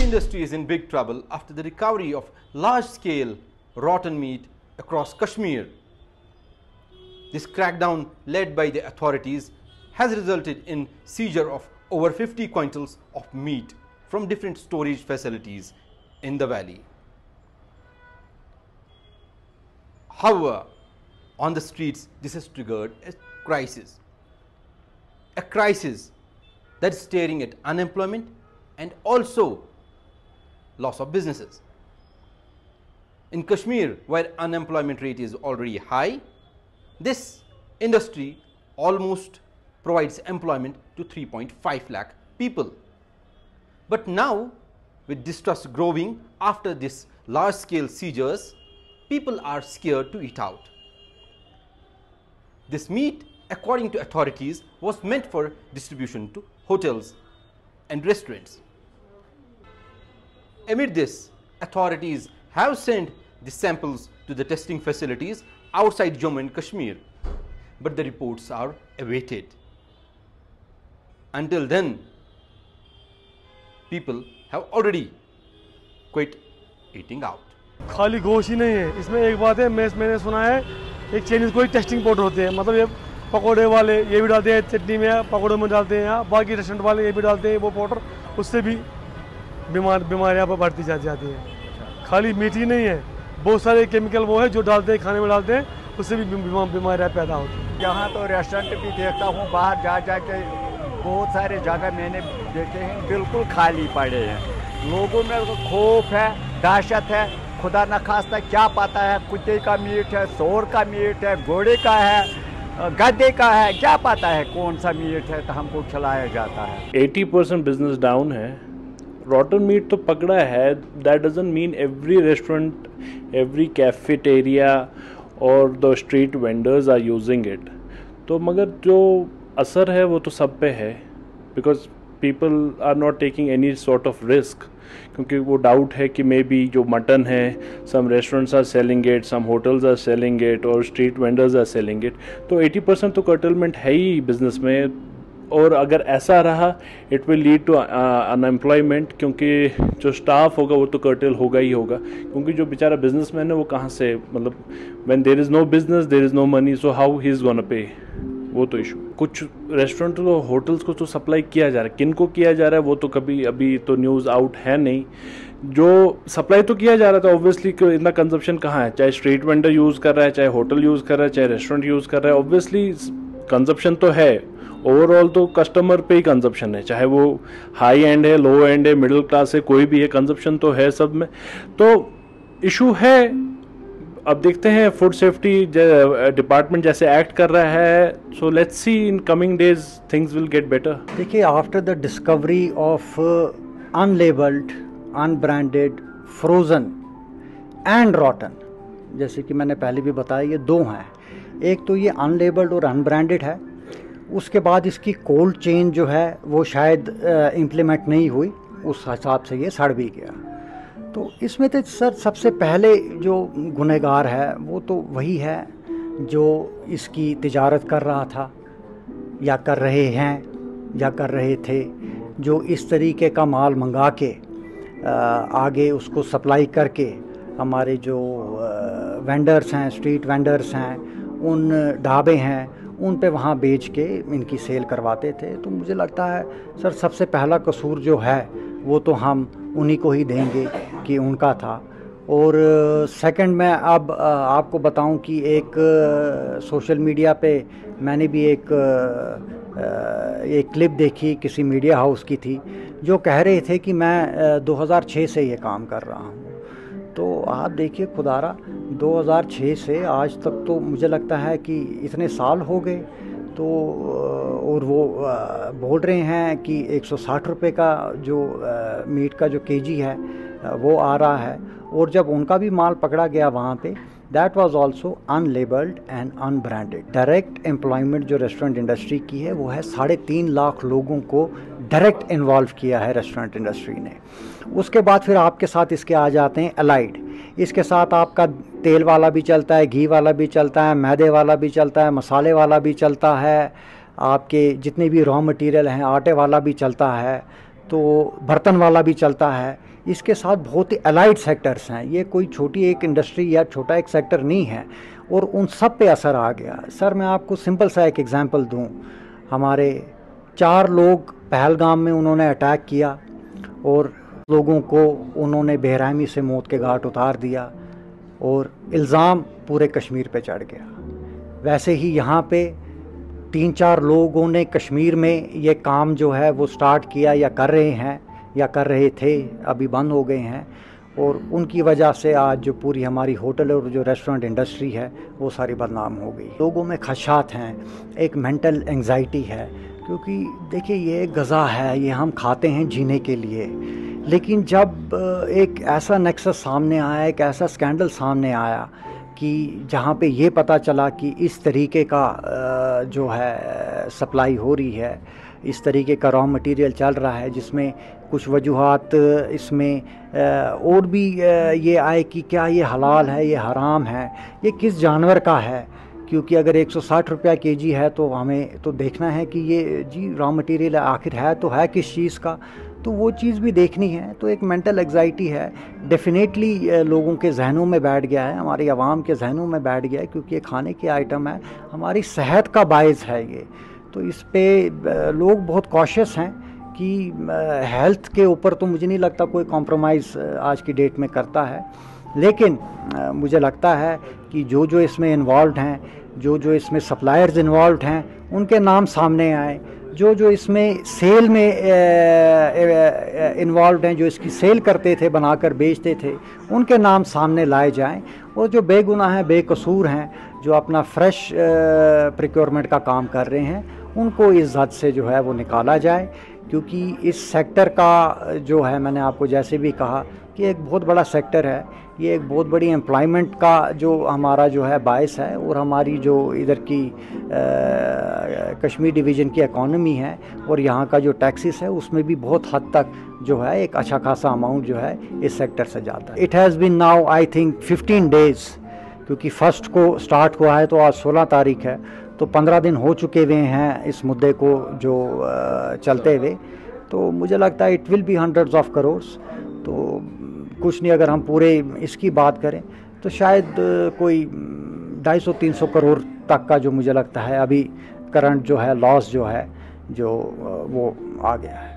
industry is in big trouble after the recovery of large-scale rotten meat across Kashmir. This crackdown led by the authorities has resulted in seizure of over 50 quintals of meat from different storage facilities in the valley. However, on the streets, this has triggered a crisis that is staring at unemployment and also loss of businesses. In Kashmir, where unemployment rate is already high, this industry almost provides employment to 3.5 lakh people. But now, with distrust growing after this large-scale seizures, people are scared to eat out. This meat, according to authorities, was meant for distribution to hotels and restaurants. Amid this, authorities have sent the samples to the testing facilities outside Jammu and Kashmir, but the reports are awaited. Until then, people have already quit eating out. खाली गोश्त ही नहीं है, इसमें एक बात है, मैंने सुना है एक चाइनीज़ कोई टेस्टिंग पाउडर होते हैं, मतलब ये पकोड़े वाले ये भी डालते हैं चटनी में, पकोड़े में डालते हैं, यहाँ बाकी रेस्टोरेंट वाले ये भी डालते हैं वो पाउडर, उससे भी बीमारियाँ पर बढ़ती जाती हैं। खाली मीट ही नहीं है, बहुत सारे केमिकल वो है जो डालते हैं खाने में डालते हैं, उससे भी बीमारियाँ पैदा होती हैं। यहाँ तो रेस्टोरेंट भी देखता हूँ, बाहर जा के बहुत सारे जगह मैंने देखे हैं बिल्कुल खाली पड़े हैं। लोगों में तो खौफ है, दहशत है, खुदा न खास्ता क्या पता है कुत्ते का मीट है, शोर का मीट है, घोड़े का है, गधे का है, क्या पता है कौन सा मीट है तो हमको खिलाया जाता है। 80% बिजनेस डाउन है, रॉटन मीट तो पकड़ा है, that doesn't mean every restaurant, every cafeteria और the street vendors are using it. तो मगर जो असर है वो तो सब पे है, because people are not taking any sort of risk, क्योंकि वो डाउट है कि मे बी जो मटन है some restaurants are selling it, some hotels are selling it और street vendors are selling it. तो 80% तो कर्टलमेंट है ही बिजनेस में, और अगर ऐसा रहा it will lead to unemployment, क्योंकि जो स्टाफ होगा वो तो कर्टल होगा ही होगा, क्योंकि जो बेचारा बिजनेसमैन है वो कहाँ से, मतलब when there is no business there is no money, so how he is gonna pay, वो तो इशू। कुछ रेस्टोरेंट तो होटल्स को तो सप्लाई किया जा रहा है, किन को किया जा रहा है वो तो कभी अभी तो न्यूज़ आउट है नहीं। जो सप्लाई तो किया जा रहा था ऑब्वियसली, इतना कंजप्शन कहाँ है, चाहे स्ट्रीट वेंडर यूज़ कर रहा है, चाहे होटल यूज़ कर रहा है, चाहे रेस्टोरेंट यूज़ कर रहा है, ऑब्वियसली कंजप्शन तो है। ओवरऑल तो कस्टमर पे ही कंजप्शन है, चाहे वो हाई एंड है, लो एंड है, मिडिल क्लास है, कोई भी है, कंजप्शन तो है सब में। तो इशू है, अब देखते हैं फूड सेफ्टी डिपार्टमेंट जैसे एक्ट कर रहा है, so let's see in coming days things will get better. देखिए, after the discovery of unlabelled, unbranded, frozen and rotten, जैसे कि मैंने पहले भी बताया ये दो हैं, एक तो ये अनलेबल्ड और अनब्रांडेड है, उसके बाद इसकी कोल्ड चेन जो है वो शायद इम्प्लीमेंट नहीं हुई, उस हिसाब से ये सड़ भी गया। तो इसमें तो सर सबसे पहले जो गुनहगार है वो तो वही है जो इसकी तिजारत कर रहा था या कर रहे हैं या कर रहे थे, जो इस तरीके का माल मंगा के आगे उसको सप्लाई करके हमारे जो वेंडर्स हैं, स्ट्रीट वेंडर्स हैं, उन ढाबे हैं, उन पे वहाँ बेच के इनकी सेल करवाते थे। तो मुझे लगता है सर सबसे पहला कसूर जो है वो तो हम उन्हीं को ही देंगे कि उनका था। और सेकंड मैं अब आपको बताऊं कि एक सोशल मीडिया पे मैंने भी एक क्लिप देखी, किसी मीडिया हाउस की थी, जो कह रहे थे कि मैं 2006 से ये काम कर रहा हूँ। तो आप देखिए खुदारा 2006 से आज तक तो मुझे लगता है कि इतने साल हो गए। तो और वो बोल रहे हैं कि 160 रुपये का जो मीट का जो केजी है वो आ रहा है, और जब उनका भी माल पकड़ा गया वहाँ पे, that was also unlabelled and unbranded. Direct employment जो रेस्टोरेंट इंडस्ट्री की है वो है 3.5 लाख लोगों को डायरेक्ट इन्वॉल्व किया है रेस्टोरेंट इंडस्ट्री ने। उसके बाद फिर आपके साथ इसके आ जाते हैं अलाइड, इसके साथ आपका तेल वाला भी चलता है, घी वाला भी चलता है, मैदे वाला भी चलता है, मसाले वाला भी चलता है, आपके जितने भी रॉ मटेरियल हैं आटे वाला भी चलता है। तो बर्तन वाला भी चलता है। इसके साथ बहुत ही अलाइड सेक्टर्स हैं, ये कोई छोटी एक इंडस्ट्री या छोटा एक सेक्टर नहीं है, और उन सब पे असर आ गया। सर मैं आपको सिंपल सा एक एग्जांपल दूं, हमारे 4 लोग पहलगाम में उन्होंने अटैक किया और लोगों को उन्होंने बेरहमी से मौत के घाट उतार दिया और इल्ज़ाम पूरे कश्मीर पे चढ़ गया। वैसे ही यहाँ पे 3-4 लोगों ने कश्मीर में ये काम जो है वो स्टार्ट किया या कर रहे हैं या कर रहे थे, अभी बंद हो गए हैं, और उनकी वजह से आज जो पूरी हमारी होटल और जो रेस्टोरेंट इंडस्ट्री है वो सारी बदनाम हो गई। लोगों में खदशात हैं, एक मेंटल एंजाइटी है, क्योंकि देखिए ये ग़िज़ा है, ये हम खाते हैं जीने के लिए, लेकिन जब एक ऐसा नेक्सस सामने आया, एक ऐसा स्कैंडल सामने आया कि जहाँ पे ये पता चला कि इस तरीके का जो है सप्लाई हो रही है, इस तरीके का रॉ मटेरियल चल रहा है, जिसमें कुछ वजूहात इसमें और भी ये आए कि क्या ये हलाल है, ये हराम है, ये किस जानवर का है, क्योंकि अगर 160 रुपया केजी है तो हमें तो देखना है कि ये जी रॉ मटेरियल आखिर है तो है किस चीज़ का, तो वो चीज़ भी देखनी है। तो एक मेंटल एग्जाइटी है, डेफिनेटली लोगों के जहनों में बैठ गया है, हमारी आवाम के जहनों में बैठ गया है, क्योंकि ये खाने के आइटम है, हमारी सेहत का बायस है ये। तो इस पे लोग बहुत कॉशियस हैं कि हेल्थ के ऊपर तो मुझे नहीं लगता कोई कॉम्प्रोमाइज़ आज की डेट में करता है, लेकिन मुझे लगता है कि जो जो इसमें इन्वॉल्व हैं, जो जो इसमें सप्लायर्स इन्वॉल्व हैं, उनके नाम सामने आए, जो जो इसमें सेल में इन्वॉल्व हैं, जो इसकी सेल करते थे, बनाकर बेचते थे, उनके नाम सामने लाए जाएं, और जो बेगुनाह हैं, बेकसूर हैं, जो अपना फ्रेश प्रिक्योरमेंट का काम कर रहे हैं, उनको इस हद से जो है वो निकाला जाए, क्योंकि इस सेक्टर का जो है, मैंने आपको जैसे भी कहा कि एक बहुत बड़ा सेक्टर है, ये एक बहुत बड़ी एम्प्लॉयमेंट का जो हमारा जो है बायस है, और हमारी जो इधर की कश्मीर डिवीज़न की इकॉनमी है और यहाँ का जो टैक्सेस है, उसमें भी बहुत हद तक जो है एक अच्छा खासा अमाउंट जो है इस सेक्टर से जाता है। It has been now I think 15 days, क्योंकि फर्स्ट को स्टार्ट हुआ है तो आज 16 तारीख है, तो 15 दिन हो चुके हुए हैं इस मुद्दे को जो चलते हुए। तो मुझे लगता है it will be hundreds of crores, तो कुछ नहीं, अगर हम पूरे इसकी बात करें तो शायद कोई 250-300 करोड़ तक का जो मुझे लगता है अभी करंट जो है लॉस जो है जो वो आ गया है।